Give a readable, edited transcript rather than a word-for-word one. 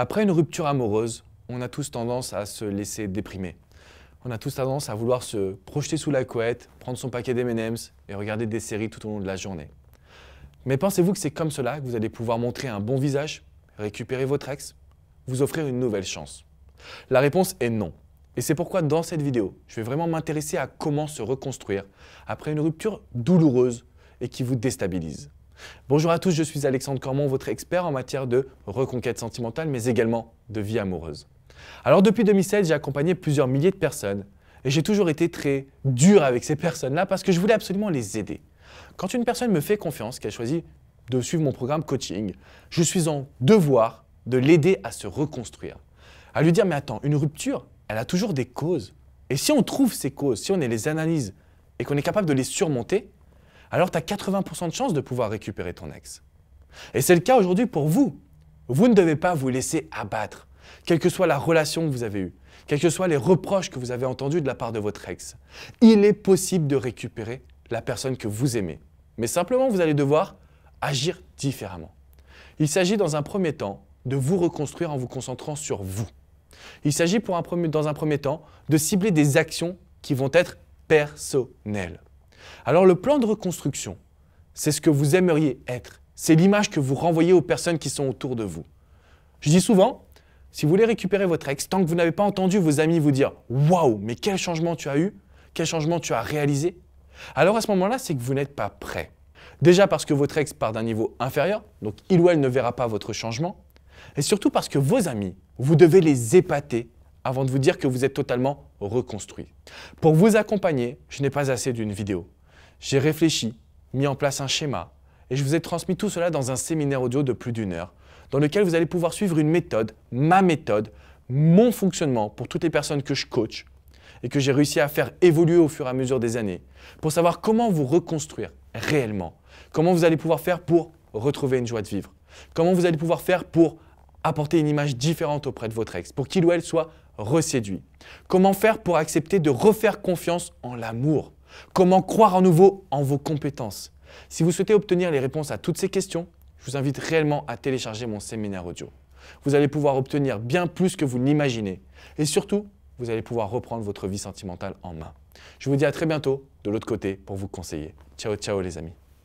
Après une rupture amoureuse, on a tous tendance à se laisser déprimer. On a tous tendance à vouloir se projeter sous la couette, prendre son paquet d'M&M's et regarder des séries tout au long de la journée. Mais pensez-vous que c'est comme cela que vous allez pouvoir montrer un bon visage, récupérer votre ex, vous offrir une nouvelle chance? La réponse est non. Et c'est pourquoi dans cette vidéo, je vais vraiment m'intéresser à comment se reconstruire après une rupture douloureuse et qui vous déstabilise. Bonjour à tous, je suis Alexandre Cormon, votre expert en matière de reconquête sentimentale, mais également de vie amoureuse. Alors depuis 2016, j'ai accompagné plusieurs milliers de personnes et j'ai toujours été très dur avec ces personnes-là parce que je voulais absolument les aider. Quand une personne me fait confiance, qu'elle choisit de suivre mon programme coaching, je suis en devoir de l'aider à se reconstruire. À lui dire, mais attends, une rupture, elle a toujours des causes. Et si on trouve ces causes, si on les analyse et qu'on est capable de les surmonter, alors tu as 80% de chances de pouvoir récupérer ton ex. Et c'est le cas aujourd'hui pour vous. Vous ne devez pas vous laisser abattre, quelle que soit la relation que vous avez eue, quels que soient les reproches que vous avez entendus de la part de votre ex. Il est possible de récupérer la personne que vous aimez. Mais simplement, vous allez devoir agir différemment. Il s'agit dans un premier temps de vous reconstruire en vous concentrant sur vous. Il s'agit dans un premier temps de cibler des actions qui vont être personnelles. Alors le plan de reconstruction, c'est ce que vous aimeriez être. C'est l'image que vous renvoyez aux personnes qui sont autour de vous. Je dis souvent, si vous voulez récupérer votre ex, tant que vous n'avez pas entendu vos amis vous dire « Waouh, mais quel changement tu as eu, quel changement tu as réalisé », alors à ce moment-là, c'est que vous n'êtes pas prêt. Déjà parce que votre ex part d'un niveau inférieur, donc il ou elle ne verra pas votre changement. Et surtout parce que vos amis, vous devez les épater avant de vous dire que vous êtes totalement reconstruit. Pour vous accompagner, je n'ai pas assez d'une vidéo. J'ai réfléchi, mis en place un schéma et je vous ai transmis tout cela dans un séminaire audio de plus d'1 heure dans lequel vous allez pouvoir suivre une méthode, ma méthode, mon fonctionnement pour toutes les personnes que je coach et que j'ai réussi à faire évoluer au fur et à mesure des années pour savoir comment vous reconstruire réellement, comment vous allez pouvoir faire pour retrouver une joie de vivre, comment vous allez pouvoir faire pour apporter une image différente auprès de votre ex, pour qu'il ou elle soit reséduit, comment faire pour accepter de refaire confiance en l'amour, comment croire à nouveau en vos compétences. Si vous souhaitez obtenir les réponses à toutes ces questions, je vous invite réellement à télécharger mon séminaire audio. Vous allez pouvoir obtenir bien plus que vous ne l'imaginez et surtout, vous allez pouvoir reprendre votre vie sentimentale en main. Je vous dis à très bientôt de l'autre côté pour vous conseiller. Ciao, ciao les amis.